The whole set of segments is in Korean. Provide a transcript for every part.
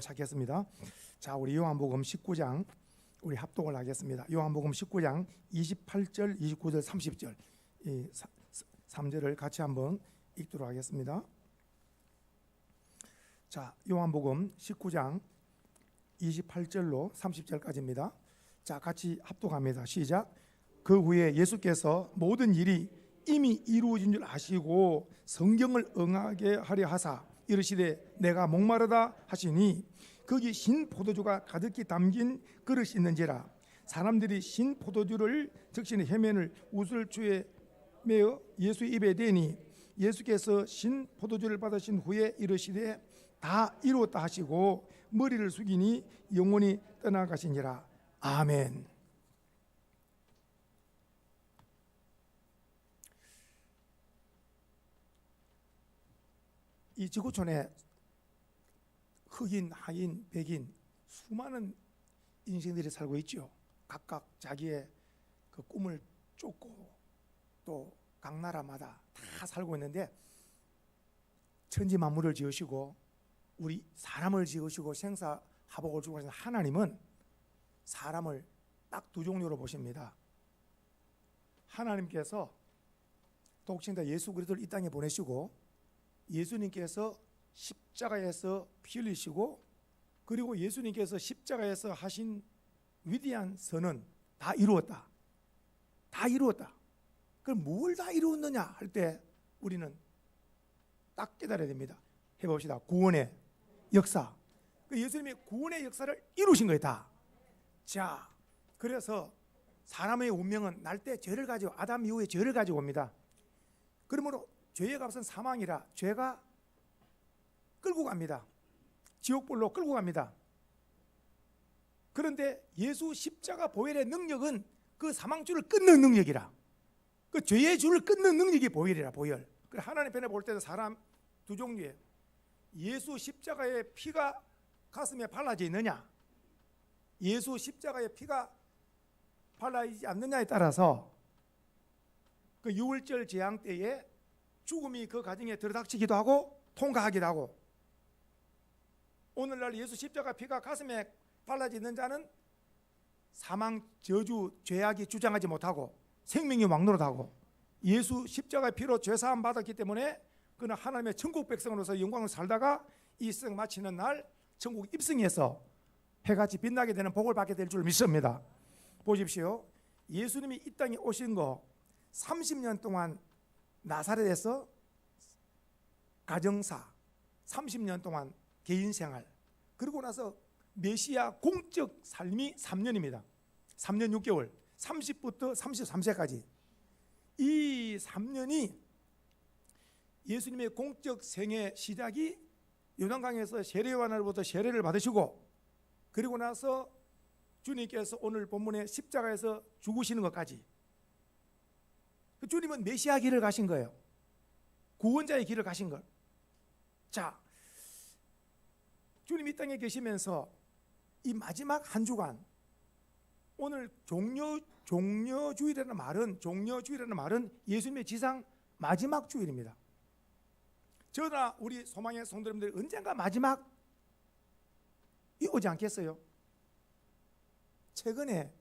말씀을 찾겠습니다. 자, 우리 요한복음 19장 우리 합독을 하겠습니다. 요한복음 19장 28절, 29절, 30절 이 3절을 같이 한번 읽도록 하겠습니다. 자, 요한복음 19장 28절로 30절까지입니다. 자, 같이 합독합니다. 시작. 그 후에 예수께서 모든 일이 이미 이루어진 줄 아시고 성경을 응하게 하려 하사 이르시되 내가 목마르다 하시니 거기 신 포도주가 가득히 담긴 그릇이 있는지라. 사람들이 신 포도주를 적시는 해면을 우슬주에 메어 예수 입에 대니 예수께서 신 포도주를 받으신 후에 이르시되 다 이루었다 하시고 머리를 숙이니 영원히 떠나가시니라. 아멘. 이 지구촌에 흑인, 하인, 백인 수많은 인생들이 살고 있죠. 각각 자기의 그 꿈을 쫓고 또 각 나라마다 다 살고 있는데 천지 만물을 지으시고 우리 사람을 지으시고 생사화복을 주고 하시는 하나님은 사람을 딱 두 종류로 보십니다. 하나님께서 독생자 예수 그리스도를 이 땅에 보내시고 예수님께서 십자가에서 피 흘리시고 그리고 예수님께서 십자가에서 하신 위대한 선은 다 이루었다. 다 이루었다. 그럼 뭘 다 이루었느냐 할 때 우리는 딱 깨달아야 됩니다. 해봅시다. 구원의 역사. 예수님이 구원의 역사를 이루신 거예요. 다. 자, 그래서 사람의 운명은 날 때 죄를 가지고 아담 이후에 죄를 가지고 옵니다. 그러므로 죄의 값은 사망이라 죄가 끌고 갑니다. 지옥불로 끌고 갑니다. 그런데 예수 십자가 보혈의 능력은 그 사망줄을 끊는 능력이라. 그 죄의 줄을 끊는 능력이 보혈이라. 보혈. 하나님 편에 볼 때는 사람 두 종류예요. 예수 십자가의 피가 가슴에 발라져 있느냐, 예수 십자가의 피가 발라지지 않느냐에 따라서 그 유월절 재앙 때에 죽음이 그 가정에 들어닥치기도 하고 통과하기도 하고, 오늘날 예수 십자가 피가 가슴에 발라져 있는 자는 사망, 저주, 죄악이 주장하지 못하고 생명이 왕노릇하고, 예수 십자가의 피로 죄사함 받았기 때문에 그는 하나님의 천국 백성으로서 영광을 살다가 이 생 마치는 날 천국 입성해서 해같이 빛나게 되는 복을 받게 될 줄 믿습니다. 보십시오. 예수님이 이 땅에 오신 거 30년 동안 나사렛에서 가정사, 30년 동안 개인생활, 그리고 나서 메시아 공적 삶이 3년입니다. 3년 6개월, 30부터 33세까지. 이 3년이 예수님의 공적 생애 시작이 요단강에서 세례요한으로부터 세례를 받으시고, 그리고 나서 주님께서 오늘 본문의 십자가에서 죽으시는 것까지, 주님은 메시아 길을 가신 거예요. 구원자의 길을 가신 것. 자, 주님 이 땅에 계시면서 이 마지막 한 주간, 오늘 종려주일이라는 말은 예수님의 지상 마지막 주일입니다. 저나 우리 소망의 성도님들이 언젠가 마지막이 오지 않겠어요? 최근에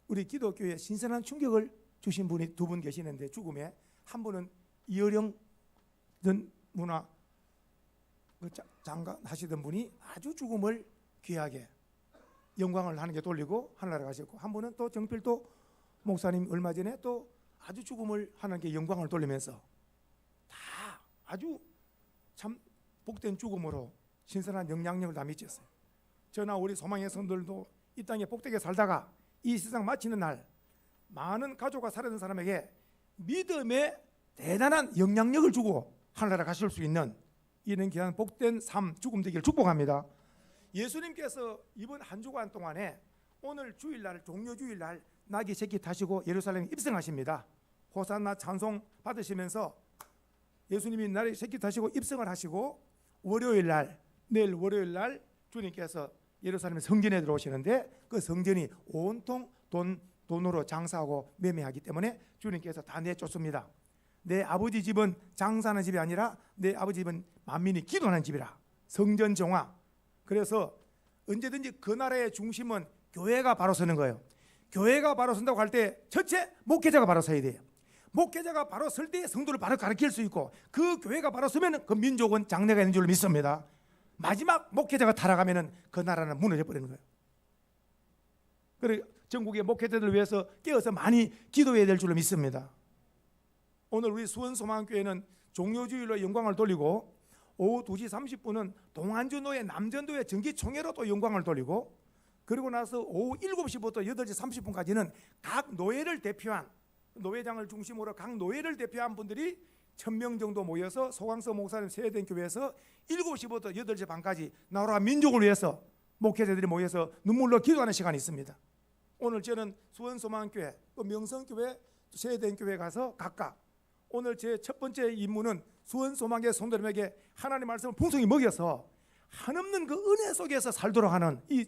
우리 기독교에 신선한 충격을 주신 분이 두 분 계시는데, 죽음에 한 분은 이어령 전 문화 장관 하시던 분이 아주 죽음을 귀하게 영광을 하나님께 돌리고 하늘나라 가셨고, 한 분은 또 정필도 목사님 얼마 전에 또 아주 죽음을 하나님께 영광을 돌리면서 다 아주 참 복된 죽음으로 신선한 영향력을 다 미쳤어요. 저나 우리 소망의 성도들도 이 땅에 복되게 살다가 이 세상 마치는 날 많은 가족과 살아있는 사람에게 믿음의 대단한 영향력을 주고 하늘나라 가실 수 있는 이런 귀한 복된 삶, 죽음 되기를 축복합니다. 예수님께서 이번 한 주간 동안에 오늘 주일날, 종려주일날 나귀 새끼 타시고 예루살렘에 입성하십니다. 호산나 찬송 받으시면서 예수님이 나귀 새끼 타시고 입성을 하시고, 월요일날, 내일 월요일날 주님께서 예루살렘 성전에 들어오시는데, 그 성전이 온통 돈으로 장사하고 매매하기 때문에 주님께서 다 내쫓습니다. 내 아버지 집은 장사하는 집이 아니라 내 아버지 집은 만민이 기도하는 집이라. 성전 정화. 그래서 언제든지 그 나라의 중심은 교회가 바로 서는 거예요. 교회가 바로 선다고 할 때 첫째 목회자가 바로 서야 돼요. 목회자가 바로 설 때 성도를 바로 가르칠 수 있고, 그 교회가 바로 서면 그 민족은 장래가 있는 줄로 믿습니다. 마지막 목회자가 타락하면 그 나라는 무너져 버리는 거예요. 그리고 전국의 목회자들을 위해서 깨어서 많이 기도해야 될 줄로 믿습니다. 오늘 우리 수원소망교회는 종료주일로 영광을 돌리고, 오후 2시 30분은 동안전도회 남전도회 정기총회로 또 영광을 돌리고, 그리고 나서 오후 7시부터 8시 30분까지는 각 노예를 대표한, 노회장을 중심으로 각 노예를 대표한 분들이 1000명 정도 모여서 소강서 목사님 세대교회에서 7시부터 8시 반까지 나라 민족을 위해서 목회자들이 모여서 눈물로 기도하는 시간이 있습니다. 오늘 저는 수원소망교회, 또 명성교회, 세대교회 가서 각각, 오늘 제 첫 번째 임무는 수원소망교회 성도님에게 하나님 말씀을 풍성히 먹여서 한없는 그 은혜 속에서 살도록 하는 이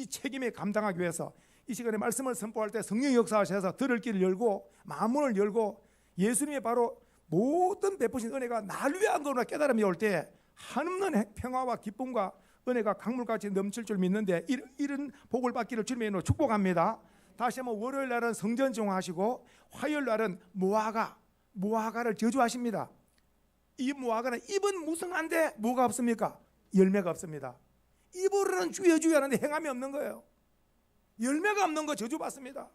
책임에 감당하기 위해서 이 시간에 말씀을 선포할 때 성령의 역사하셔서 들을 길을 열고 마음문을 열고, 예수님의 바로 모든 베푸신 은혜가 나를 위한 거구나 깨달음이 올 때 한없는 평화와 기쁨과 은혜가 강물같이 넘칠 줄 믿는데, 이런 복을 받기를 주님의 이름으로 축복합니다. 다시 한번 월요일 날은 성전 정화하시고, 화요일 날은 무화과를 저주하십니다. 이 무화과는 잎은 무성한데 뭐가 없습니까? 열매가 없습니다. 입으로는 주여 하는데 행함이 없는 거예요. 열매가 없는 거 저주받습니다.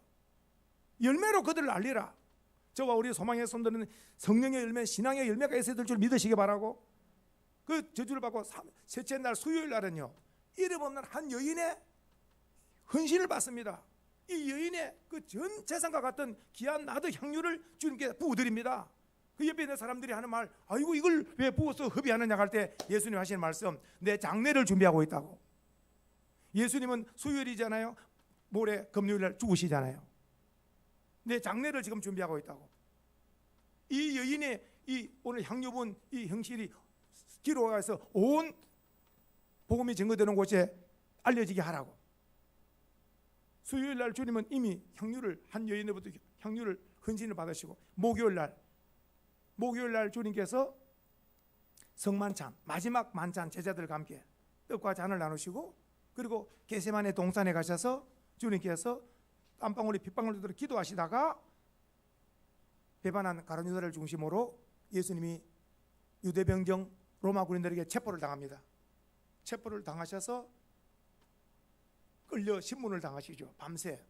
열매로 그들을 알리라. 저와 우리 소망의 손들은 성령의 열매, 신앙의 열매가 있어야 될 줄 믿으시기 바라고, 그 저주를 받고 셋째 날 수요일 날은요, 이름 없는 한 여인의 헌신을 받습니다. 이 여인의 그 전 재산과 같은 귀한 나드 향유를 주님께 부어드립니다. 그 옆에 있는 사람들이 하는 말, 아이고 이걸 왜 부어서 흡입하느냐 할 때 예수님 하시는 말씀, 내 장례를 준비하고 있다고. 예수님은 수요일이잖아요. 모레 금요일 날 죽으시잖아요. 내 장례를 지금 준비하고 있다고. 이 여인의 이 오늘 향유 부은 이 형실이 기록해서 온 복음이 증거되는 곳에 알려지게 하라고. 수요일 날 주님은 이미 향유를 한 여인으로부터 향유를 헌신을 받으시고, 목요일 날 주님께서 성만찬, 마지막 만찬 제자들과 함께 떡과 잔을 나누시고, 그리고 겟세마네 동산에 가셔서 주님께서 땀방울이 핏방울이 들어 기도하시다가 배반한 가룟 유다를 중심으로 예수님이 유대병정 로마 군인들에게 체포를 당합니다. 체포를 당하셔서 끌려 신문을 당하시죠. 밤새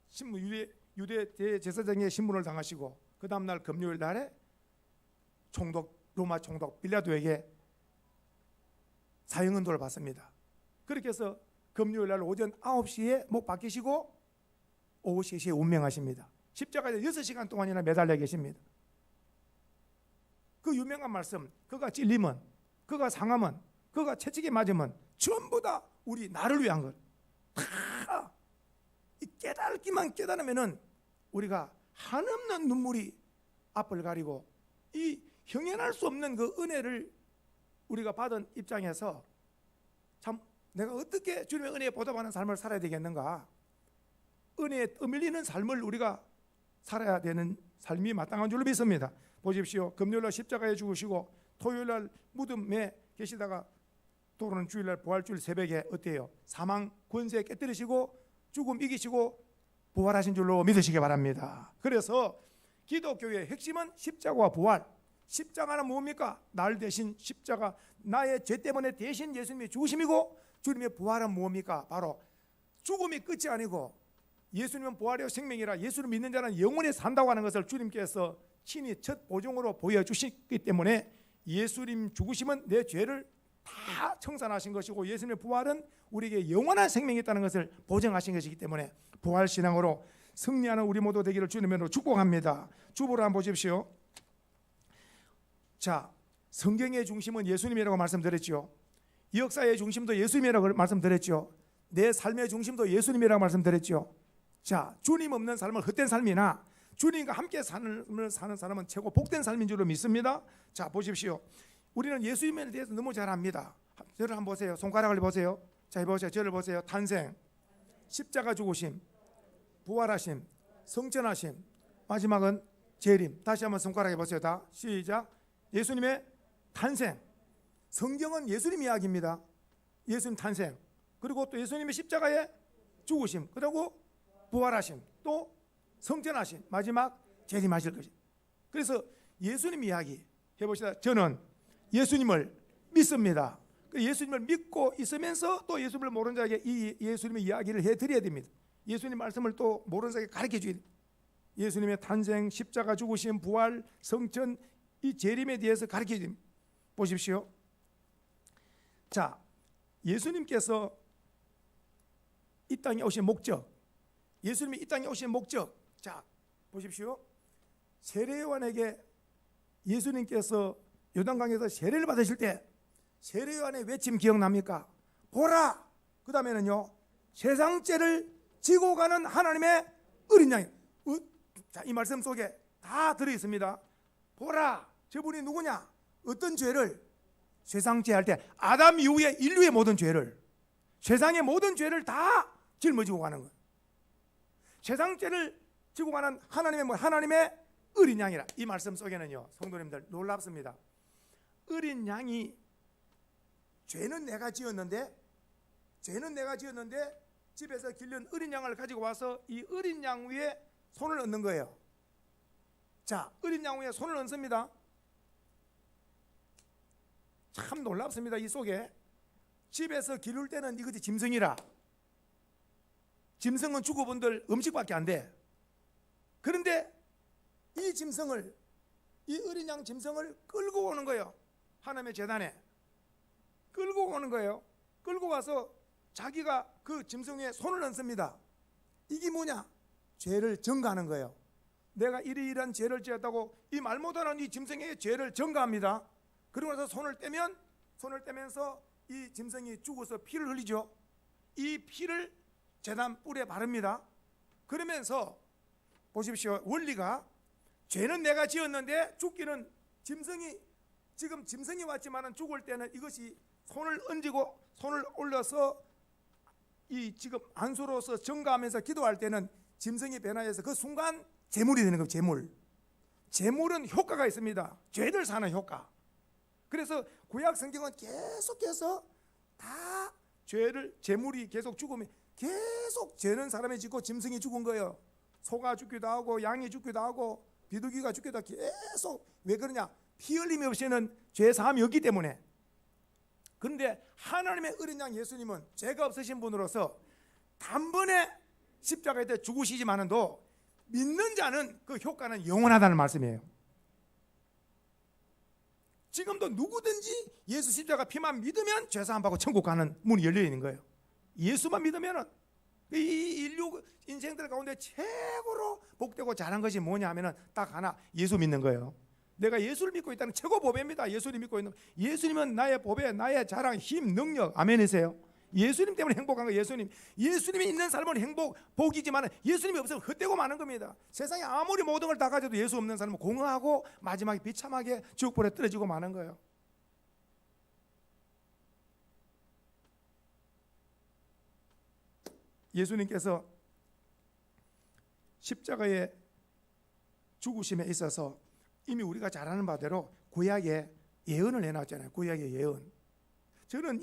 신문, 유대 대제사장의 신문을 당하시고, 그 다음날 금요일 날에 로마 총독 빌라도에게 사형언도를 받습니다. 그렇게 해서 금요일 날 오전 9시에 목 박히시고 오후 3시에 운명하십니다. 십자가에 6시간 동안이나 매달려 계십니다. 그 유명한 말씀, 그가 찔림은, 그가 상함은, 그가 채찍에 맞으면 전부 다 우리 나를 위한 것. 다 깨달기만 깨달으면은 우리가 한없는 눈물이 앞을 가리고, 이 형연할 수 없는 그 은혜를 우리가 받은 입장에서 참 내가 어떻게 주님의 은혜에 보답하는 삶을 살아야 되겠는가, 은혜에 떠밀리는 삶을 우리가 살아야 되는 삶이 마땅한 줄로 믿습니다. 보십시오. 금요일날 십자가에 죽으시고 토요일날 무덤에 계시다가 또는 주일날 부활주일 새벽에 어때요? 사망 권세 깨뜨리시고 죽음 이기시고 부활하신 줄로 믿으시기 바랍니다. 그래서 기독교의 핵심은 십자가와 부활. 십자가는 뭡니까? 날 대신 십자가, 나의 죄 때문에 대신 예수님이 죽으심이고, 주님의 부활은 뭡니까? 바로 죽음이 끝이 아니고 예수님은 부활이요 생명이라, 예수를 믿는 자는 영원히 산다고 하는 것을 주님께서 친히 첫 보증으로 보여주시기 때문에, 예수님 죽으심은 내 죄를 다 청산하신 것이고, 예수님의 부활은 우리에게 영원한 생명이 있다는 것을 보증하신 것이기 때문에 부활신앙으로 승리하는 우리 모두 되기를 주님으로 축복합니다. 주보를 한번 보십시오. 자, 성경의 중심은 예수님이라고 말씀드렸죠. 역사의 중심도 예수님이라고 말씀드렸죠. 내 삶의 중심도 예수님이라고 말씀드렸죠. 자, 주님 없는 삶은 헛된 삶이나 주님과 함께 사는 사람은 최고 복된 삶인 줄로 믿습니다. 자, 보십시오. 우리는 예수님에 대해서 너무 잘 압니다. 저를 한번 보세요. 손가락을 보세요. 자, 보세요. 저를 보세요. 탄생, 십자가 죽으심, 부활하심, 성천하심, 마지막은 재림. 다시 한번 손가락에 보세요. 다 시작. 예수님의 탄생, 성경은 예수님 이야기입니다. 예수님 탄생, 그리고 또 예수님의 십자가에 죽으심, 그리고 부활하심, 또 성전하심, 마지막 재림하실 것이. 그래서 예수님 이야기 해봅시다. 저는 예수님을 믿습니다. 예수님을 믿고 있으면서 또 예수님을 모르는 자에게 이 예수님의 이야기를 해드려야 됩니다. 예수님 말씀을 또 모르는 자에게 가르쳐 줘야 됩니다. 예수님의 탄생, 십자가 죽으심, 부활, 성전, 이 재림에 대해서 가르쳐 줍니다. 보십시오. 자, 예수님께서 이 땅에 오신 목적, 예수님이 이 땅에 오신 목적, 자 보십시오. 세례요한에게 예수님께서 요단강에서 세례를 받으실 때 세례요한의 외침 기억납니까? 보라, 그 다음에는요, 세상죄를 지고 가는 하나님의 어린 양이. 자, 이 말씀 속에 다 들어있습니다. 보라, 저분이 누구냐? 어떤 죄를? 세상죄 할 때 아담 이후에 인류의 모든 죄를, 세상의 모든 죄를 다 짊어지고 가는 거예요. 세상죄를 지고 가는 하나님의 어린 양이라. 이 말씀 속에는요, 성도님들 놀랍습니다. 어린 양이 죄는 내가 지었는데 집에서 길른 어린 양을 가지고 와서 이 어린 양 위에 손을 얹는 거예요. 자, 어린 양 위에 손을 얹습니다. 참 놀랍습니다. 이 속에 집에서 기를 때는 이것이 짐승이라, 짐승은 죽어본들 음식밖에 안 돼. 그런데 이 짐승을, 이 어린 양 짐승을 끌고 오는 거예요. 하나님의 제단에 끌고 오는 거예요. 끌고 와서 자기가 그 짐승 위에 손을 얹습니다. 이게 뭐냐? 죄를 전가하는 거예요. 내가 이러이러한 죄를 지었다고 이 말 못하는 이 짐승의 죄를 전가합니다. 그러고 나서 손을 떼면서 이 짐승이 죽어서 피를 흘리죠. 이 피를 제단 뿔에 바릅니다. 그러면서 보십시오. 원리가, 죄는 내가 지었는데 죽기는 지금 짐승이 왔지만은 죽을 때는 이것이 손을 얹고 손을 올려서 이 지금 안수로서 전가하면서 기도할 때는 짐승이 변화해서 그 순간 제물이 되는 거예요. 제물은 효과가 있습니다. 죄를 사는 효과. 그래서 구약 성경은 계속해서 다 죄를, 제물이 계속 죽으면 계속 죄는 사람이 짓고 짐승이 죽은 거예요. 소가 죽기도 하고 양이 죽기도 하고 비둘기가 죽기도 하고 계속. 왜 그러냐? 피 흘림이 없이는 죄 사함이 없기 때문에. 그런데 하나님의 어린 양 예수님은 죄가 없으신 분으로서 단번에 십자가에 때 죽으시지만도 믿는 자는 그 효과는 영원하다는 말씀이에요. 지금도 누구든지 예수 십자가 피만 믿으면 죄사함 받고 천국 가는 문이 열려 있는 거예요. 예수만 믿으면은. 이 인류 인생들 가운데 최고로 복되고 잘한 것이 뭐냐 하면은 딱 하나, 예수 믿는 거예요. 내가 예수를 믿고 있다는 최고 보배입니다. 예수를 믿고 있는, 예수님은 나의 보배, 나의 자랑, 힘, 능력. 아멘이세요? 예수님 때문에 행복한 거예요. 예수님이 있는 삶은 행복, 복이지만 예수님이 없으면 헛되고 마는 겁니다. 세상에 아무리 모든 걸 다 가져도 예수 없는 삶은 공허하고 마지막에 비참하게 지옥불에 떨어지고 마는 거예요. 예수님께서 십자가의 죽으심에 있어서 이미 우리가 잘 아는 바대로 구약에 예언을 해놨잖아요. 구약의 예언. 저는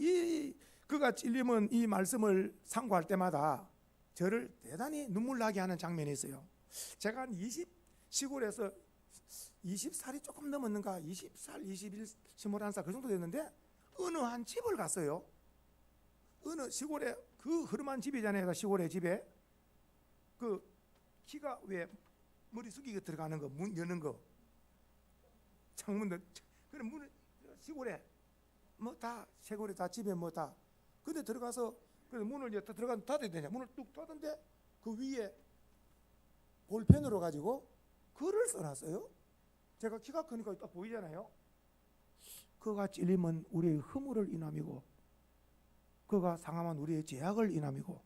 그가 찔림은 이 말씀을 상고할 때마다 저를 대단히 눈물 나게 하는 장면이 있어요. 제가 한 시골에서 20살이 조금 넘었는가, 20살, 21, 21살 그 정도 됐는데 어느 한 집을 갔어요. 어느 시골에, 그 흐름한 집이잖아요. 시골의 집에 그 키가 왜 머리 숙이고 들어가는 거, 문 여는 거, 창문도, 그런 문을 시골에 뭐 다 시골에 다 집에 뭐 다. 근데 들어가서 그 문을 이제 들어가서 닫아야 되냐, 문을 뚝 닫는데 그 위에 볼펜으로 가지고 글을 써놨어요. 제가 키가 크니까 딱 보이잖아요. 그가 찔림은 우리의 허물을 인함이고, 그가 상함은 우리의 죄악을 인함이고,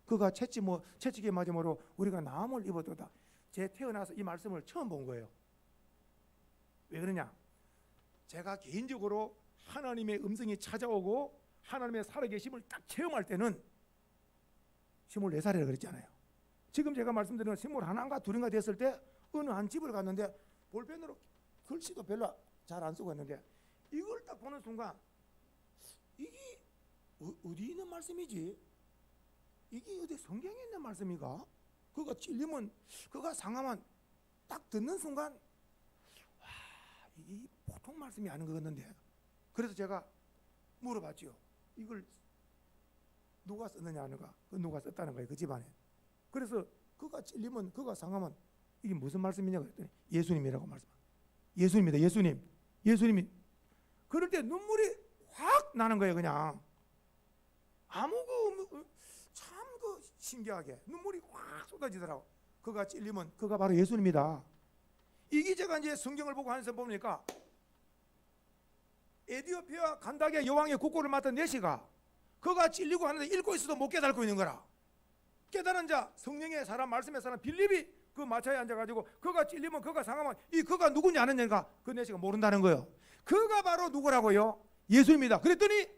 그가 채찍에 맞음으로 우리가 나음을 입었도다. 제 태어나서 이 말씀을 처음 본 거예요. 왜 그러냐? 제가 개인적으로 하나님의 음성이 찾아오고 하나님의 살아계심을 딱 체험할 때는 24살이라 그랬잖아요. 지금 제가 말씀드린 21인가 2인가 됐을 때 어느 한 집을 갔는데 볼펜으로 글씨도 별로 잘 안 쓰고 있는데 이걸 딱 보는 순간 이게 어디 있는 말씀이지? 이게 어디 성경에 있는 말씀이가? 그가 찔리면, 그가 상하면 딱 듣는 순간 와, 이 보통 말씀이 아닌 것 같는데. 그래서 제가 물어봤죠. 이걸 누가 썼느냐 하는가? 누가 썼다는 거예요, 그 집안에. 그래서 그가 찔리면, 그가 상하면 이게 무슨 말씀이냐고 했더니 예수님이라고 말씀. 예수님이다, 예수님. 예수님이. 그럴 때 눈물이 확 나는 거예요, 그냥. 아무 참 신기하게 눈물이 확 쏟아지더라고. 그가 찔리면 그가 바로 예수님이다. 이게 제가 이제 성경을 보고 하면서 보니까 에디오피아 간다게 여왕의 국고를 맡은 내시가 그가 찔리고 하는데 읽고 있어도 못 깨닫고 있는 거라. 깨달은 자, 성령의 사람, 말씀의 사람 빌립이 그 마차에 앉아가지고 그가 찔리면, 그가 상하면 이 그가 누군지 아느냐가 그 내시가 모른다는 거예요. 그가 바로 누구라고요? 예수입니다. 그랬더니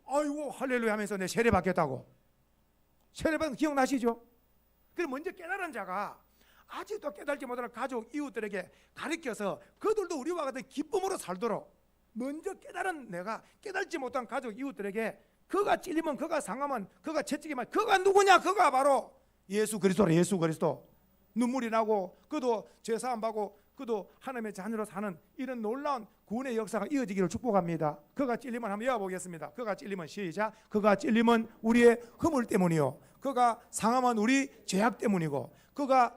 아이고 할렐루야 하면서 내 세례 받겠다고. 세례 받은 거 기억나시죠? 그래서 먼저 깨달은 자가 아직도 깨달지 못하는 가족, 이웃들에게 가르쳐서 그들도 우리와 같은 기쁨으로 살도록 먼저 깨달은 내가 깨달지 못한 가족, 이웃들에게 그가 찔리면, 그가 상하면, 그가 채찍이면 그가 누구냐? 그가 바로 예수 그리스도라. 예수 그리스도. 눈물이 나고 그도 죄사함 받고 그도 하나님의 자녀로 사는 이런 놀라운 구원의 역사가 이어지기를 축복합니다. 그가 찔리면 한번 외워보겠습니다. 그가 찔리면 시작. 그가 찔리면 우리의 허물 때문이요, 그가 상하면 우리 죄악 때문이고, 그가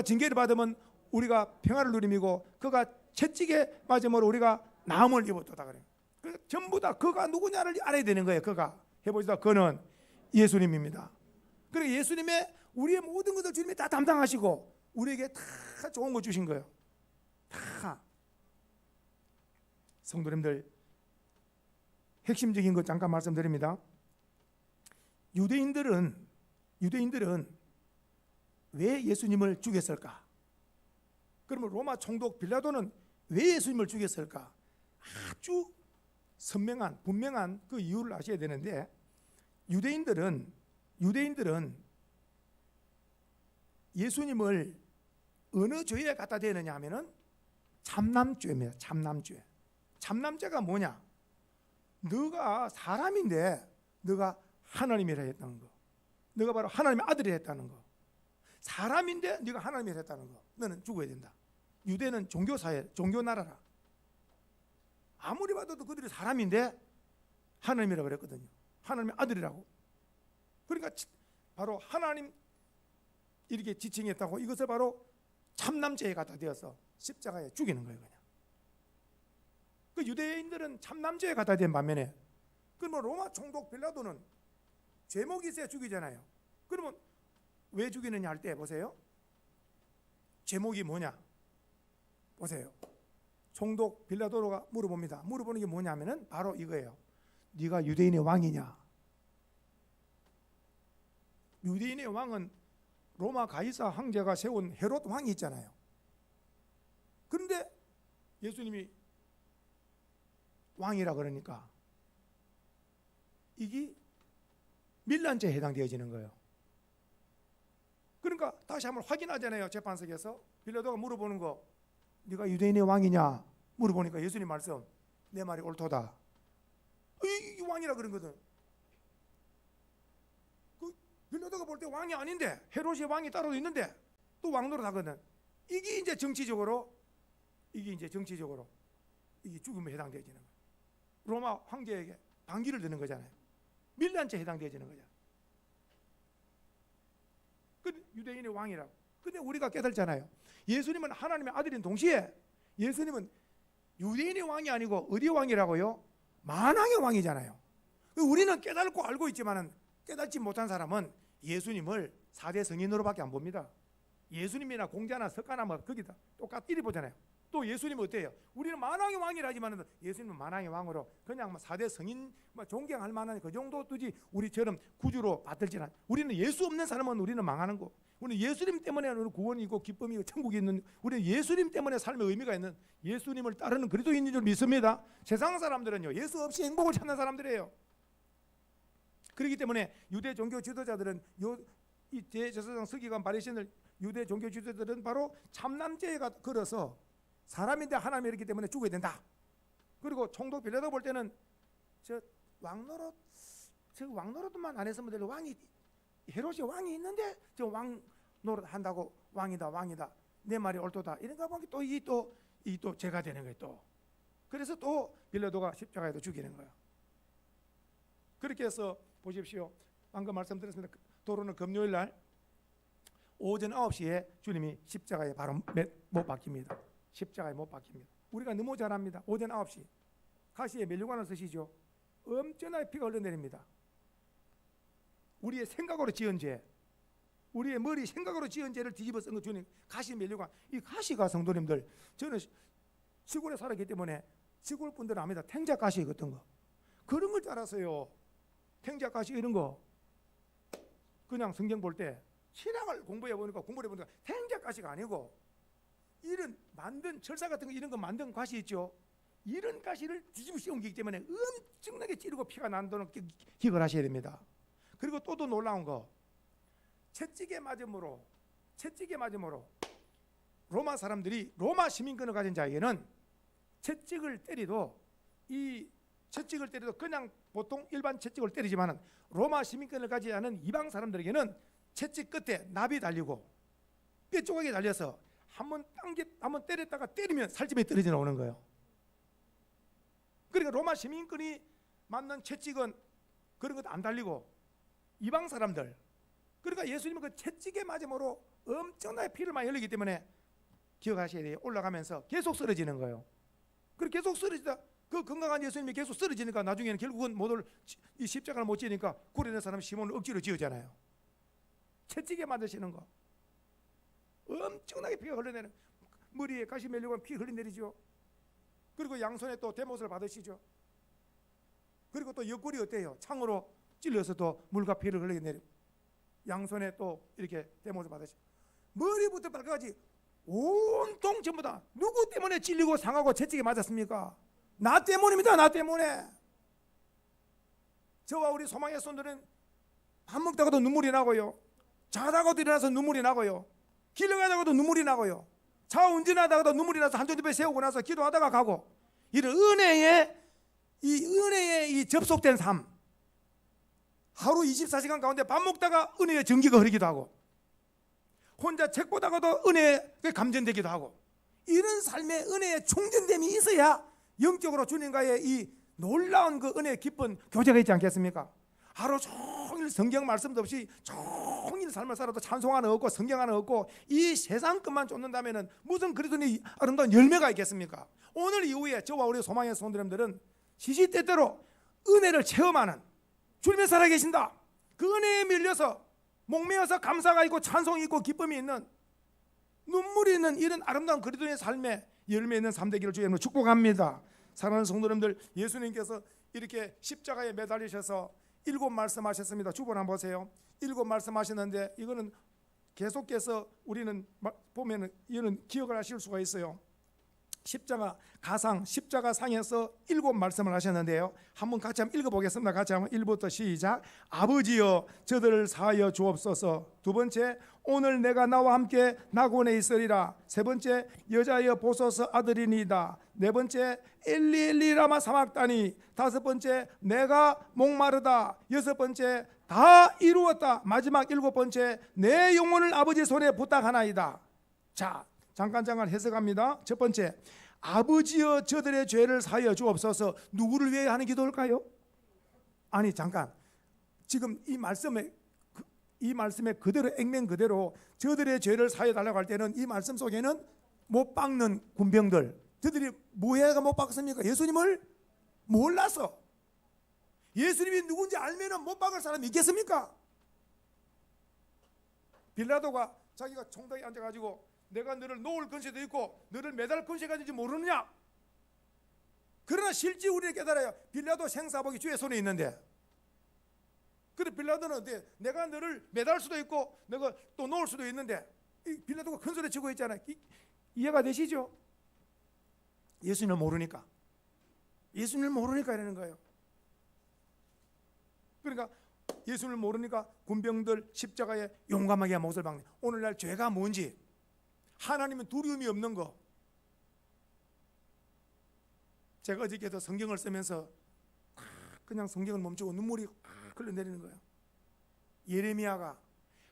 징계를 받으면 우리가 평화를 누림이고, 그가 채찍에 맞으므로 우리가 나음을 입었다 그래요. 전부 다 그가 누구냐를 알아야 되는 거예요. 그가 해보시다. 그는 예수님입니다. 그리고 예수님의 우리의 모든 것을 주님이 다 담당하시고 우리에게 다 좋은 거 주신 거예요. 다. 성도님들, 핵심적인 것 잠깐 말씀드립니다. 유대인들은 왜 예수님을 죽였을까? 그러면 로마 총독 빌라도는 왜 예수님을 죽였을까? 아주 선명한, 분명한 그 이유를 아셔야 되는데, 유대인들은 예수님을 어느 죄에 갖다 대느냐 하면은 참남죄입니다. 참남죄. 참남죄가 뭐냐? 너가 사람인데 너가 하나님이라 했다는 거. 너가 바로 하나님의 아들이 했다는 거. 사람인데 네가 하나님이라 했다는 거. 너는 죽어야 된다. 유대는 종교사회, 종교나라라. 아무리 봐도 그들이 사람인데 하나님이라고 그랬거든요. 하나님의 아들이라고. 그러니까 바로 하나님 이렇게 지칭했다고 이것을 바로 참남죄에 갖다 대어서 십자가에 죽이는 거예요. 그냥. 그 유대인들은 참남죄에 갖다 댄 반면에, 그러면 로마 총독 빌라도는 죄목이 있어야 죽이잖아요. 그러면 왜 죽이느냐 할 때 보세요. 죄목이 뭐냐? 보세요. 총독 빌라도가 물어봅니다. 물어보는 게 뭐냐면은 바로 이거예요. 네가 유대인의 왕이냐? 유대인의 왕은 로마 가이사 황제가 세운 헤롯 왕이 있잖아요. 그런데 예수님이 왕이라 그러니까 이게 밀란죄에 해당되어지는 거예요. 그러니까 다시 한번 확인하잖아요. 재판석에서 빌라도가 물어보는 거, 네가 유대인의 왕이냐 물어보니까 예수님 말씀, 내 말이 옳도다. 이 왕이라 그런 거든. 그 빌라도가 볼 때 왕이 아닌데, 헤롯이 왕이 따로 있는데 또 왕 노릇하거든. 이게 이제 정치적으로 이게 죽음에 해당되어지는 거예요. 로마 황제에게 반기를 드는 거잖아요. 밀란죄에 해당되어지는 거잖아요. 그 유대인의 왕이라고. 근데 우리가 깨달잖아요. 예수님은 하나님의 아들인 동시에 예수님은 유대인의 왕이 아니고 어디의 왕이라고요? 만왕의 왕이잖아요. 우리는 깨달고 알고 있지만은 깨닫지 못한 사람은 예수님을 4대 성인으로밖에 안 봅니다. 예수님이나 공자나 석가나 뭐 거기다 똑같이 이리 보잖아요. 또 예수님은 어때요? 우리는 만왕의 왕이라지만은 예수님은 만왕의 왕으로 그냥 뭐 4대 성인 뭐 존경할 만한 그 정도 두지, 우리처럼 구주로 받들지는. 우리는 예수 없는 사람은 우리는 망하는 거. 우리는 예수님 때문에 구원이고 기쁨이고 천국이 있는, 우리는 예수님 때문에 삶의 의미가 있는 예수님을 따르는 그리스도인인 줄 믿습니다. 세상 사람들은요, 예수 없이 행복을 찾는 사람들이에요. 그렇기 때문에 유대 종교 지도자들은 이 대제사장 서기관 바리새인들, 유대 종교 지도자들은 바로 참남죄에 걸어서 사람인데 하나님이 있기 때문에 죽어야 된다. 그리고 총독 빌라도 볼 때는 저 왕노릇만 안 했으면 될 왕이 헤롯이 왕이 있는데 저 왕 노릇 한다고 왕이다 내 말이 옳도다 이런가 보니 또 죄가 되는 거예요. 또 그래서 또 빌라도가 십자가에도 죽이는 거예요. 그렇게 해서 보십시오. 방금 말씀드렸습니다. 도로는 금요일 날 오전 9시에 주님이 십자가에 바로 못 박힙니다. 십자가에 못 박힙니다. 우리가 너무 잘 압니다. 오전 9시 가시에 면류관을 쓰시죠. 엄청나게 피가 흘러내립니다. 우리의 생각으로 지은 죄, 우리의 머리 생각으로 지은 죄를 뒤집어 쓴 거 주님 가시 면류관. 이 가시가 성도님들, 저는 시골에 살았기 때문에 시골 분들은 압니다. 탱자가시 같은 거 그런 걸 줄 알았어요. 탱자가시 이런 거 그냥 성경 볼 때 신앙을 공부해 보니까 탱자가시가 아니고 이런 만든 철사 같은 거 이런 거 만든 가시 있죠. 이런 가시를 뒤집어 씌운기 때문에 엄청나게 찌르고 피가 난다는 기억을 하셔야 됩니다. 그리고 또 놀라운 거, 채찍에 맞음으로 로마 사람들이 로마 시민권을 가진 자에게는 채찍을 때려도 그냥 보통 일반 채찍을 때리지만 로마 시민권을 가지지 않은 이방 사람들에게는 채찍 끝에 납이 달리고 뼈 조각이 달려서 한번 때렸다가 때리면 살집이 떨어져 나오는 거예요. 그러니까 로마 시민권이 맞는 채찍은 그런 것도 안 달리고 이방 사람들, 그러니까 예수님은 그 채찍에 맞음으로 엄청나게 피를 많이 흘리기 때문에 기억하셔야 돼요. 올라가면서 계속 쓰러지는 거예요. 그리고 계속 쓰러지다 그 건강한 예수님이 계속 쓰러지니까 나중에는 결국은 이 십자가를 못 지니까 구레네 사람 시몬을 억지로 지었잖아요. 채찍에 맞으시는 거 엄청나게 피가 흘러내는, 머리에 가시 멜리고 피 흘러내리죠. 그리고 양손에 또 대못을 받으시죠. 그리고 또 옆구리 어때요? 창으로 찔러서 또 물과 피를 흘리게 내려 양손에 또 이렇게 대못을 받으시죠. 머리부터 발까지 온통 전부 다 누구 때문에 찔리고 상하고 채찍에 맞았습니까? 나 때문입니다. 나 때문에. 저와 우리 소망의 손들은 밥 먹다가도 눈물이 나고요, 자다가도 일어나서 눈물이 나고요, 길 가다가도 눈물이 나고요, 차 운전하다가도 눈물이 나서 한쪽 집에 세우고 나서 기도하다가 가고, 이런 은혜에 이 접속된 삶, 하루 24시간 가운데 밥 먹다가 은혜의 전기가 흐르기도 하고, 혼자 책 보다가도 은혜에 감전되기도 하고, 이런 삶의 은혜의 충전됨이 있어야 영적으로 주님과의 이 놀라운 그 은혜의 깊은 교제가 있지 않겠습니까? 하루 종일 성경 말씀도 없이 종일 삶을 살아도 찬송 하나 없고 성경 하나 없고 이 세상 것만 쫓는다면 무슨 그리스도의 아름다운 열매가 있겠습니까? 오늘 이후에 저와 우리 소망의 성도님들은 시시때때로 은혜를 체험하는, 주님이 살아계신다, 그 은혜에 밀려서 목매어서 감사가 있고 찬송이 있고 기쁨이 있는, 눈물이 있는 이런 아름다운 그리스도의 삶에 열매 있는 삶 되기를 주님으로 축복합니다. 사랑하는 성도님들, 예수님께서 이렇게 십자가에 매달리셔서 7 말씀하셨습니다. 주본 한번 보세요. 7 말씀하셨는데 이거는 계속해서 우리는 보면은 이거는 기억을 하실 수가 있어요. 십자가 가상, 십자가 상에서 7 말씀을 하셨는데요. 한번 같이 한번 읽어보겠습니다. 같이 한번 1부터 시작. 아버지여 저들을 사하여 주옵소서. 두 번째, 오늘 내가 나와 함께 낙원에 있으리라. 세 번째, 여자여 보소서 아들이니이다. 네 번째, 엘리 엘리 라마 사막다니. 다섯 번째, 내가 목마르다. 여섯 번째, 다 이루었다. 마지막 7번째, 내 영혼을 아버지 손에 부탁하나이다. 자, 잠깐 해석합니다. 첫 번째, 아버지여 저들의 죄를 사하여 주옵소서. 누구를 위해 하는 기도일까요? 아니 잠깐, 지금 이 말씀에 그대로 액면 그대로 저들의 죄를 사하여 달라고 할 때는 이 말씀 속에는 못 박는 군병들, 저들이 뭐해가 못 박습니까? 예수님을 몰라서. 예수님이 누군지 알면은 못 박을 사람이 있겠습니까? 빌라도가 자기가 총독에 앉아가지고 내가 너를 놓을 권세도 있고 너를 매달 권세가 있는지 모르느냐? 그러나 실제 우리는 깨달아요. 빌라도 생사복이 주의 손에 있는데, 그래 빌라도는 내가 너를 매달 수도 있고 내가 또 놓을 수도 있는데, 빌라도가 큰 소리 치고 있잖아요. 이해가 되시죠? 예수님을 모르니까 이러는 거예요. 그러니까 예수님을 모르니까 군병들 십자가에 용감하게 못을 박네. 오늘날 죄가 뭔지, 하나님은 두려움이 없는 거. 제가 어저께도 성경을 쓰면서 그냥 성경을 멈추고 눈물이 흘러내리는 거예요. 예레미야가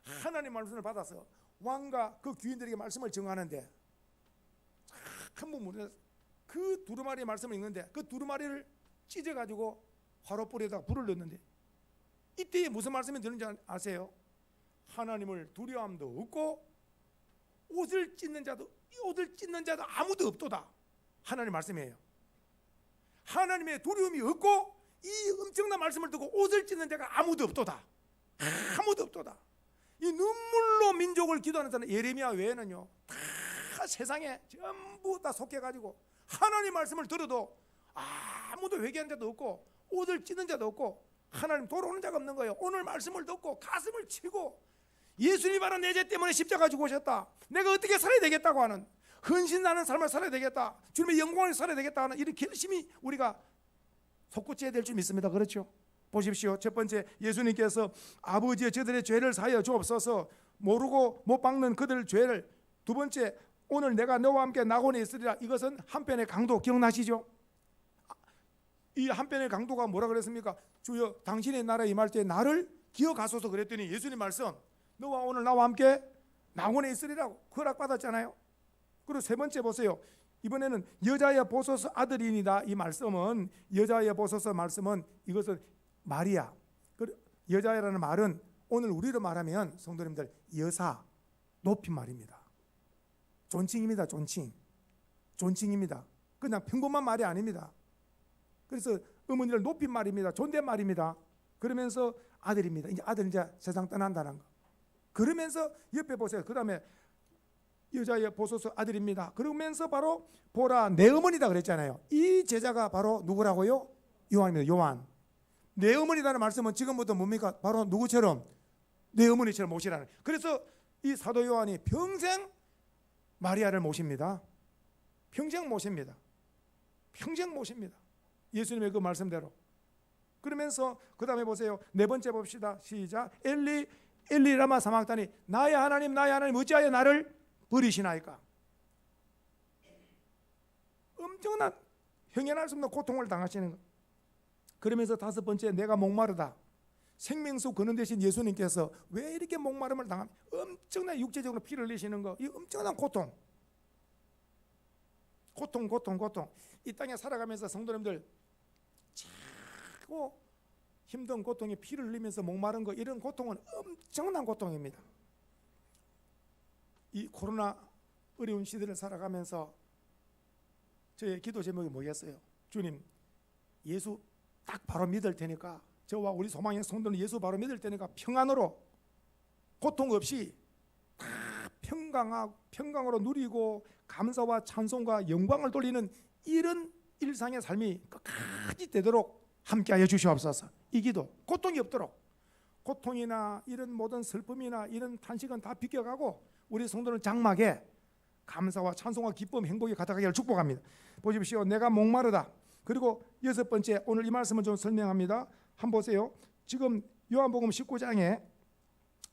하나님의 말씀을 받아서 왕과 그 귀인들에게 말씀을 정하는데 한번 그 두루마리 말씀을 읽는데 그 두루마리를 찢어가지고 화롯불에다가 불을 넣는데 이때에 무슨 말씀이 드는지 아세요? 하나님을 두려움도 없고 옷을 찢는 자도 아무도 없도다. 하나님 말씀이에요. 하나님의 두려움이 없고 이 엄청난 말씀을 듣고 옷을 찢는 자가 아무도 없도다. 아무도 없도다. 이 눈물로 민족을 기도하는 사람 예레미야 외에는요 다 세상에 전부 다 속해가지고 하나님 말씀을 들어도 아무도 회개한 자도 없고 옷을 찢는 자도 없고 하나님 돌아오는 자가 없는 거예요. 오늘 말씀을 듣고 가슴을 치고 예수님 바로 내 죄 때문에 십자가 지고 오셨다. 내가 어떻게 살아야 되겠다고 하는 헌신하는 삶을 살아야 되겠다. 주님의 영광을 살아야 되겠다 하는 이런 결심이 우리가 솟구쳐야 될 줄 믿습니다. 그렇죠? 보십시오. 첫 번째, 예수님께서 아버지의 저들의 죄를 사하여 주옵소서 모르고 못 박는 그들 죄를. 두 번째, 오늘 내가 너와 함께 낙원에 있으리라. 이것은 한편의 강도 기억나시죠? 이 한편의 강도가 뭐라 그랬습니까? 주여 당신의 나라에 임할 때 나를 기억하소서 그랬더니 예수님 말씀 너와 오늘 나와 함께 낙원에 있으리라고 허락받았잖아요. 그리고 세 번째 보세요. 이번에는 여자의 보소서 아들이니다. 이 말씀은 여자의 보소서 말씀은 이것은 마리아. 여자라는 말은 오늘 우리로 말하면 성도님들 여사 높임말입니다. 존칭입니다. 존칭입니다. 그냥 평범한 말이 아닙니다. 그래서 어머니를 높인 말입니다. 존댓말입니다. 그러면서 아들입니다. 이제 아들 이제 세상 떠난다는 거. 그러면서 옆에 보세요. 그다음에 여자의 보소서 아들입니다. 그러면서 바로 보라 내 어머니다 그랬잖아요. 이 제자가 바로 누구라고요? 요한입니다. 요한. 내 어머니라는 말씀은 지금부터 뭡니까? 바로 누구처럼? 내 어머니처럼 모시라는. 그래서 이 사도 요한이 평생 마리아를 모십니다. 평생 모십니다. 예수님의 그 말씀대로. 그러면서 그 다음에 보세요. 네 번째 봅시다. 시작. 엘리 라마 사막다니 나의 하나님 어찌하여 나를 버리시나이까. 엄청난 형연할 수 없는 고통을 당하시는 것. 그러면서 다섯 번째, 내가 목마르다. 생명수 근원 되신 예수님께서 왜 이렇게 목마름을 당합니까? 엄청난 육체적으로 피를 흘리시는 거. 이 엄청난 고통. 이 땅에 살아가면서 성도님들 자꾸 힘든 고통에 피를 흘리면서 목마른 거, 이런 고통은 엄청난 고통입니다. 이 코로나 어려운 시대를 살아가면서 저의 기도 제목이 뭐겠어요? 주님, 예수 딱 바로 믿을 테니까, 저와 우리 소망의 성도는 예수 바로 믿을 테니까 평안으로 고통 없이 다 평강으로 누리고 감사와 찬송과 영광을 돌리는 이런 일상의 삶이 끝까지 되도록 함께하여 주시옵소서. 이 기도, 고통이 없도록. 고통이나 이런 모든 슬픔이나 이런 탄식은 다 비껴가고 우리 성도는 장막에 감사와 찬송과 기쁨, 행복이 가득하기를 축복합니다. 보십시오. 내가 목마르다. 그리고 여섯 번째, 오늘 이 말씀을 좀 설명합니다. 한번 보세요. 지금 요한복음 19장에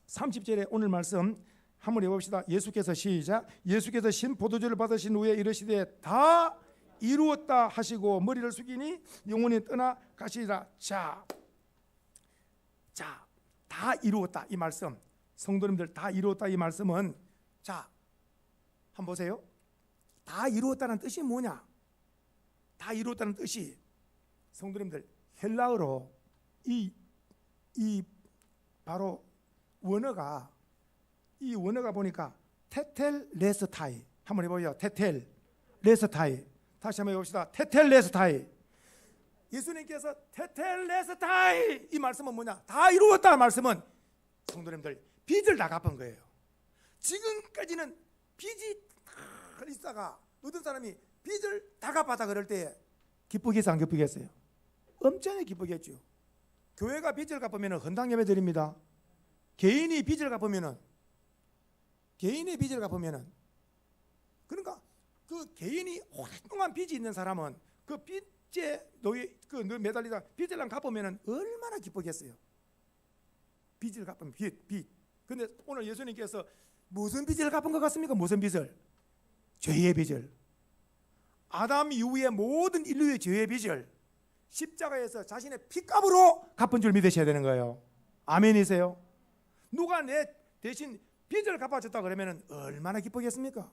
30절에 오늘 말씀 한번 해봅시다. 예수께서 시작. 예수께서 신 포도주를 받으신 후에 이르시되 다 이루었다 하시고 머리를 숙이니 영혼이 떠나 가시리라. 자, 다 이루었다 이 말씀. 성도님들 다 이루었다 이 말씀은, 자, 한번 보세요. 다 이루었다는 뜻이 뭐냐? 다 이루었다는 뜻이, 성도님들, 헬라어로 이 바로 이 원어가 보니까 테텔레스타이. 한번 해보죠. 테텔레스타이. 다시 한번 해봅시다. 테텔레스타이. 예수님께서 테텔레스타이 이 말씀은 뭐냐? 다 이루었다 말씀은, 성도님들, 빚을 다 갚은 거예요. 지금까지는 빚이 다 있다가 어떤 사람이 빚을 다 갚았다 그럴 때 기쁘겠어요, 안 기쁘겠어요? 엄청나게 기쁘겠죠. 교회가 빚을 갚으면 헌당 예배 드립니다. 개인이 빚을 갚으면 그러니까 그 개인이 오랫동안 빚이 있는 사람은 그 빚에 매달리다 빚을 갚으면 얼마나 기쁘겠어요. 빚을 갚으면 빚. 근데 오늘 예수님께서 무슨 빚을 갚은 것 같습니까? 무슨 빚을? 죄의 빚을. 아담 이후의 모든 인류의 죄의 빚을 십자가에서 자신의 피값으로 갚은 줄 믿으셔야 되는 거예요. 아멘이세요? 누가 내 대신 빚을 갚아줬다 그러면 얼마나 기쁘겠습니까?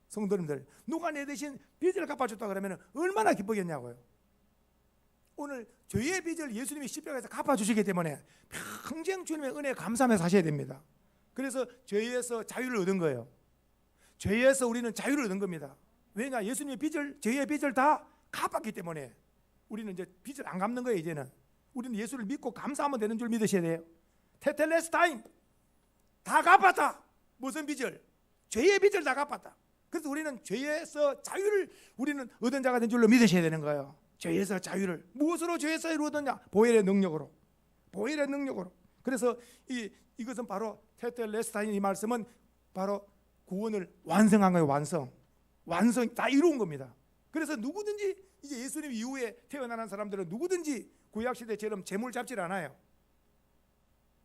성도님들, 누가 내 대신 빚을 갚아줬다 그러면 얼마나 기쁘겠냐고요. 오늘 죄의 빚을 예수님이 십자가에서 갚아주시기 때문에 평생 주님의 은혜에 감사하며 사셔야 됩니다. 그래서 죄에서 자유를 얻은 거예요. 죄에서 우리는 자유를 얻은 겁니다. 왜냐? 예수님의 빚을, 죄의 빚을 다 갚았기 때문에 우리는 이제 빚을 안 갚는 거예요. 이제는 우리는 예수를 믿고 감사하면 되는 줄 믿으셔야 돼요. 테텔레스타임, 다 갚았다. 무슨 빚을? 죄의 빚을 다 갚았다. 그래서 우리는 죄에서 자유를 우리는 얻은 자가 된 줄로 믿으셔야 되는 거예요. 죄에서 자유를. 무엇으로 죄에서 자유를 얻었냐? 보혈의 능력으로. 보혈의 능력으로. 그래서 이것은 바로 테텔레스타임, 이 말씀은 바로 구원을 완성한 거예요. 완성 다 이루은 겁니다. 그래서 누구든지 이제 예수님 이후에 태어나는 사람들은 누구든지 구약시대처럼 재물 잡질 않아요.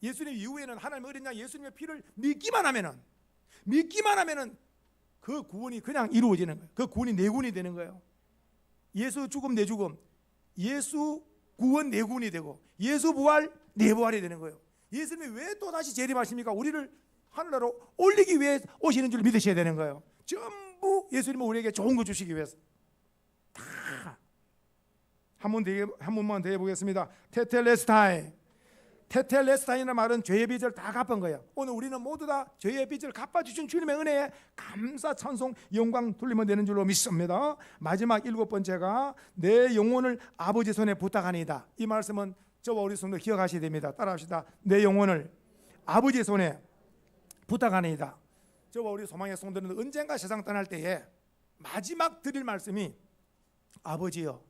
예수님 이후에는 하나님 어린 양 예수님의 피를 믿기만 하면은 그 구원이 그냥 이루어지는 거예요. 그 구원이 내 구원이 되는 거예요. 예수 죽음 내 죽음, 예수 구원 내 구원이 되고 예수 부활 내 부활이 되는 거예요. 예수님이 왜 또 다시 재림하십니까? 우리를 하늘나라로 올리기 위해 오시는 줄 믿으셔야 되는 거예요. 전부 예수님은 우리에게 좋은 거 주시기 위해서. 다 한 번만 더 해보겠습니다. 테텔레스타이라는 말은 죄의 빚을 다 갚은 거예요. 오늘 우리는 모두 다 죄의 빚을 갚아주신 주님의 은혜에 감사 찬송 영광 돌리면 되는 줄로 믿습니다. 마지막 7번째가 내 영혼을 아버지 손에 부탁하니이다. 이 말씀은 저와 우리 성도 기억하셔야 됩니다. 따라합시다. 내 영혼을 아버지 손에 부탁하니이다. 저와 우리 소망의 성도는 언젠가 세상 떠날 때에 마지막 드릴 말씀이 아버지여,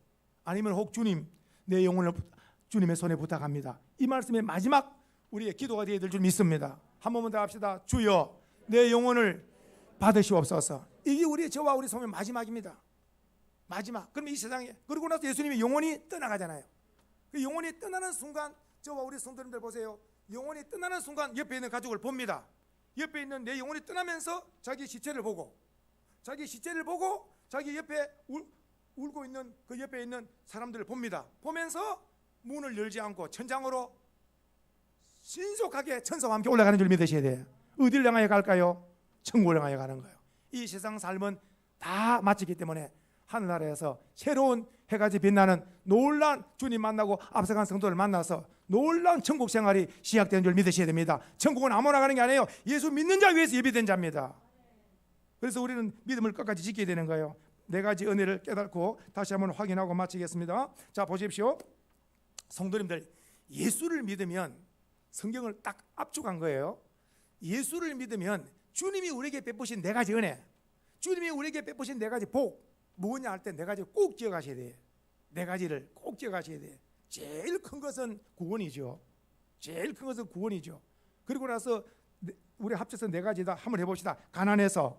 아니면 혹 주님, 내 영혼을 주님의 손에 부탁합니다. 이 말씀의 마지막 우리의 기도가 되어야 될 줄 믿습니다. 한 번만 더 합시다. 주여, 내 영혼을 받으시옵소서. 이게 저와 우리 소망의 마지막입니다. 마지막. 그럼 이 세상에, 그러고 나서 예수님이 영혼이 떠나가잖아요. 그 영혼이 떠나는 순간 저와 우리 성도님들 보세요. 영혼이 떠나는 순간 옆에 있는 가족을 봅니다. 옆에 있는 내 영혼이 떠나면서 자기 시체를 보고 자기 옆에 울고 있는 그 옆에 있는 사람들을 봅니다. 보면서 문을 열지 않고 천장으로 신속하게 천사와 함께 올라가는 줄 믿으셔야 돼요. 어디를 향하여 갈까요? 천국을 향하여 가는 거예요. 이 세상 삶은 다 마치기 때문에 하늘나라에서 새로운 해같이 빛나는 놀라운 주님 만나고 앞서간 성도를 만나서 놀라운 천국 생활이 시작되는 줄 믿으셔야 됩니다. 천국은 아무나 가는 게 아니에요. 예수 믿는 자 위해서 예비된 자입니다. 그래서 우리는 믿음을 끝까지 지켜야 되는 거예요. 네 가지 은혜를 깨닫고 다시 한번 확인하고 마치겠습니다. 자, 보십시오. 성도님들, 예수를 믿으면 성경을 딱 압축한 거예요. 예수를 믿으면 주님이 우리에게 베푸신 네 가지 은혜, 주님이 우리에게 베푸신 네 가지 복, 뭐냐 할 때 네 가지 꼭 기억하셔야 돼요. 네 가지를 꼭 기억하셔야 돼요. 제일 큰 것은 구원이죠. 제일 큰 것은 구원이죠. 그리고 나서 우리 합쳐서 네 가지다 한번 해봅시다. 가난해서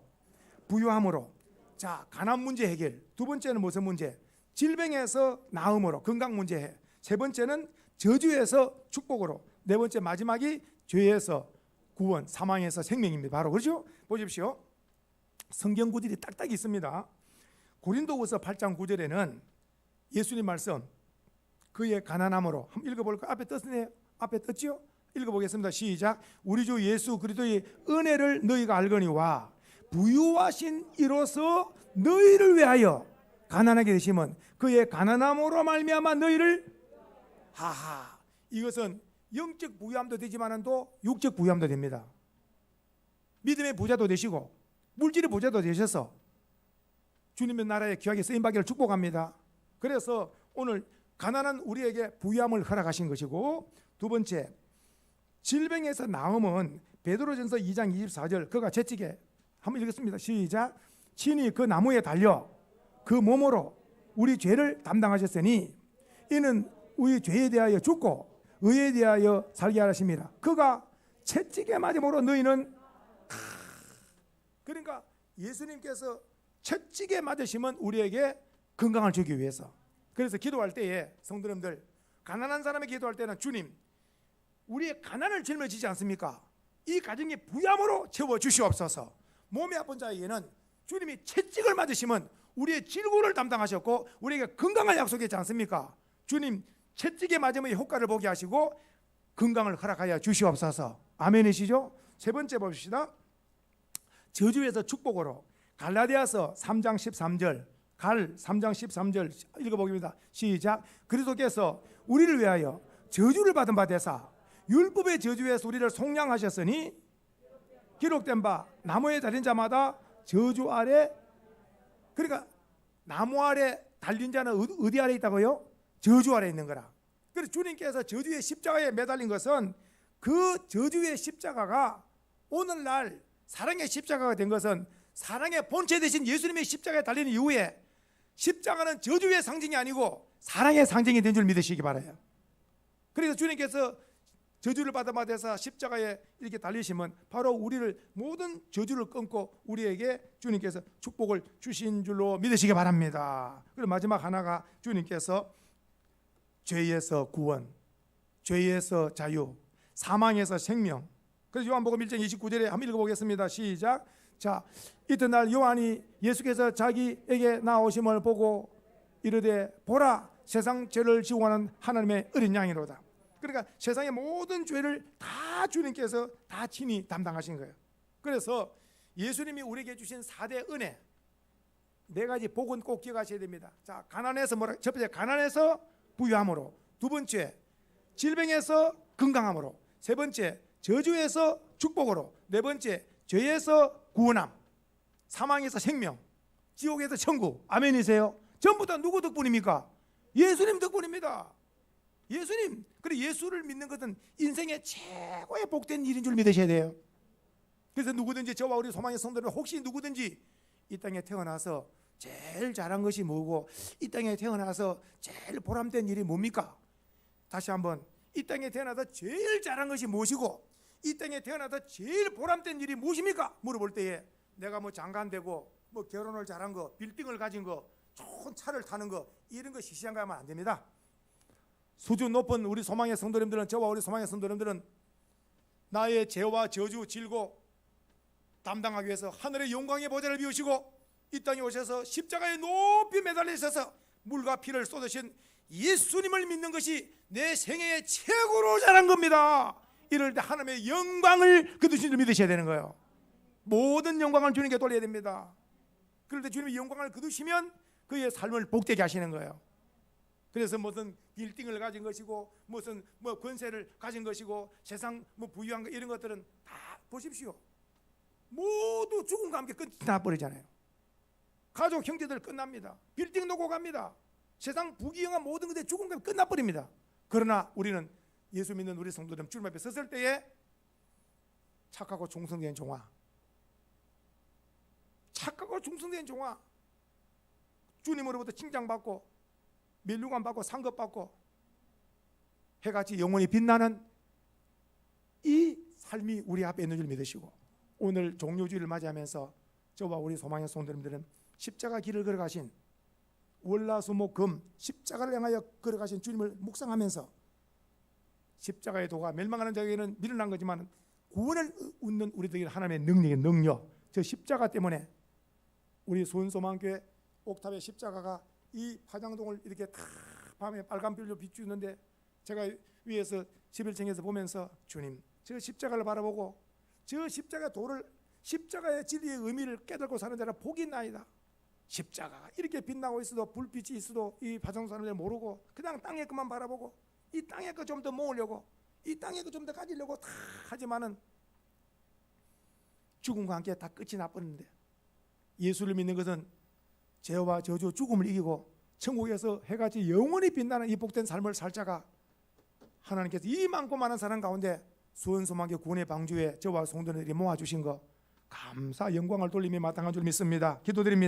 부유함으로. 자, 가난 문제 해결. 두 번째는 무슨 문제? 질병에서 나음으로, 건강 문제 해결. 세 번째는 저주에서 축복으로. 네 번째 마지막이 죄에서 구원, 사망에서 생명입니다. 바로 그렇죠? 보십시오. 성경 구절이 딱딱 있습니다. 고린도후서 8장 9절에는 예수님 말씀, 그의 가난함으로. 한번 읽어볼까요? 앞에 떴네요. 앞에 떴죠? 읽어보겠습니다. 시작. 우리 주 예수 그리스도의 은혜를 너희가 알거니와 부유하신 이로서 너희를 위하여 가난하게 되심은 그의 가난함으로 말미암아 너희를 하하. 이것은 영적 부유함도 되지만은 또 육적 부유함도 됩니다. 믿음의 부자도 되시고 물질의 부자도 되셔서 주님의 나라에 귀하게 쓰임받기를 축복합니다. 그래서 오늘 가난한 우리에게 부유함을 허락하신 것이고, 두 번째, 질병에서 나음은 베드로전서 2장 24절, 그가 채찍에, 한번 읽겠습니다. 시작. 친히 그 나무에 달려 그 몸으로 우리 죄를 담당하셨으니 이는 우리 죄에 대하여 죽고 의에 대하여 살게 하십니다. 그가 채찍에 맞음으로 너희는, 그러니까 예수님께서 채찍에 맞으시면 우리에게 건강을 주기 위해서. 그래서 기도할 때에 성도님들, 가난한 사람이 기도할 때는 주님, 우리의 가난을 짊어지지 않습니까? 이 가정이 부양으로 채워주시옵소서. 몸이 아픈 자에게는 주님이 채찍을 맞으시면 우리의 질고를 담당하셨고 우리에게 건강을 약속했지 않습니까? 주님 채찍에 맞으면 효과를 보게 하시고 건강을 허락하여 주시옵소서. 아멘이시죠? 세 번째 봅시다. 저주에서 축복으로 갈라디아서 3장 13절, 갈 3장 13절 읽어보겠습니다. 시작. 그리스도께서 우리를 위하여 저주를 받은 바 되사 율법의 저주에서 우리를 속량하셨으니 기록된 바 나무에 달린 자마다 저주 아래, 그러니까 나무 아래 달린 자는 어디 아래 있다고요? 저주 아래 있는 거라. 그래서 주님께서 저주의 십자가에 매달린 것은 그 저주의 십자가가 오늘날 사랑의 십자가가 된 것은 사랑의 본체 되신 예수님의 십자가에 달린 이후에 십자가는 저주의 상징이 아니고 사랑의 상징이 된 줄 믿으시기 바라요. 그래서 주님께서 저주를 받아서 십자가에 이렇게 달리시면 바로 우리를 모든 저주를 끊고 우리에게 주님께서 축복을 주신 줄로 믿으시기 바랍니다. 그리고 마지막 하나가 주님께서 죄에서 구원, 죄에서 자유, 사망에서 생명. 그래서 요한복음 1장 29절에 한번 읽어보겠습니다. 시작. 자, 이튿날 요한이 예수께서 자기에게 나오심을 보고 이르되 보라 세상 죄를 지고 가는 하나님의 어린 양이로다. 그러니까 세상의 모든 죄를 다 주님께서 다 친히 담당하신 거예요. 그래서 예수님이 우리에게 주신 4대 은혜, 4가지 복은 꼭 기억하셔야 됩니다. 자, 가난해서 첫 번째 가난해서 부유함으로, 두 번째 질병에서 건강함으로, 세 번째 저주에서 축복으로, 네 번째 죄에서 구원함, 사망에서 생명, 지옥에서 천국. 아멘이세요? 전부 다 누구 덕분입니까? 예수님 덕분입니다. 예수님. 그리고 예수를 믿는 것은 인생의 최고의 복된 일인 줄 믿으셔야 돼요. 그래서 누구든지 저와 우리 소망의 성도는 혹시 누구든지 이 땅에 태어나서 제일 잘한 것이 뭐고 이 땅에 태어나서 제일 보람된 일이 뭡니까? 다시 한번, 이 땅에 태어나서 제일 잘한 것이 무엇이고 이 땅에 태어나서 제일 보람된 일이 무엇입니까? 물어볼 때에 내가 뭐 장관 되고 뭐 결혼을 잘한 거, 빌딩을 가진 거, 좋은 차를 타는 거, 이런 거 시시한 거 하면 안 됩니다. 수준 높은 우리 소망의 성도님들은, 저와 우리 소망의 성도님들은 나의 죄와 저주, 질고 담당하기 위해서 하늘의 영광의 보좌를 비우시고 이 땅에 오셔서 십자가에 높이 매달려 있어서 물과 피를 쏟으신 예수님을 믿는 것이 내 생애의 최고로 잘한 겁니다. 이럴 때 하나님의 영광을 거두신 줄 믿으셔야 되는 거예요. 모든 영광을 주님께 돌려야 됩니다. 그럴 때 주님이 영광을 거두시면 그의 삶을 복되게 하시는 거예요. 그래서 무슨 빌딩을 가진 것이고 무슨 뭐 권세를 가진 것이고 세상 뭐 부유한 거, 이런 것들은 다 보십시오. 모두 죽음과 함께 끝나버리잖아요. 가족 형제들 끝납니다. 빌딩 놓고 갑니다. 세상 부귀영화 모든 것에 죽음과 함께 끝나버립니다. 그러나 우리는 예수 믿는 우리 성도들 주님 앞에 섰을 때에 착하고 충성된 종아, 착하고 충성된 종아, 주님으로부터 칭찬받고 멸류관 받고 상급 받고 해같이 영원히 빛나는 이 삶이 우리 앞에 있는 줄 믿으시고, 오늘 종료주일을 맞이하면서 저와 우리 소망의 성도님들은 십자가 길을 걸어가신, 월화수목금 십자가를 향하여 걸어가신 주님을 묵상하면서 십자가의 도가 멸망하는 자에게는 미련한 거지만 구원을 얻는 우리들에게 하나님의 능력의 능력, 저 십자가 때문에 우리 수원소망교회 옥탑의 십자가가 이 파장동을 이렇게 다 밤에 빨간불로 비추는데 제가 위에서 11층에서 보면서 주님, 저 십자가를 바라보고 저 십자가 도를, 십자가의 진리의 의미를 깨닫고 사는 자라 복이 있나이다. 십자가가 이렇게 빛나고 있어도, 불빛이 있어도 이 파장 사람들 모르고 그냥 땅의 것만 바라보고 이 땅의 것 좀 더 모으려고, 이 땅의 것 좀 더 가지려고 다 하지만은 죽음과 함께 다 끝이 나버리는데, 예수를 믿는 것은 죄와 저주, 죽음을 이기고 천국에서 해같이 영원히 빛나는 이 복된 삶을 살 자가 하나님께서 이 많고 많은 사람 가운데 수원소망교 구원의 방주에 저와 성도들이 모아주신 거 감사 영광을 돌리며 마땅한 줄 믿습니다. 기도드립니다.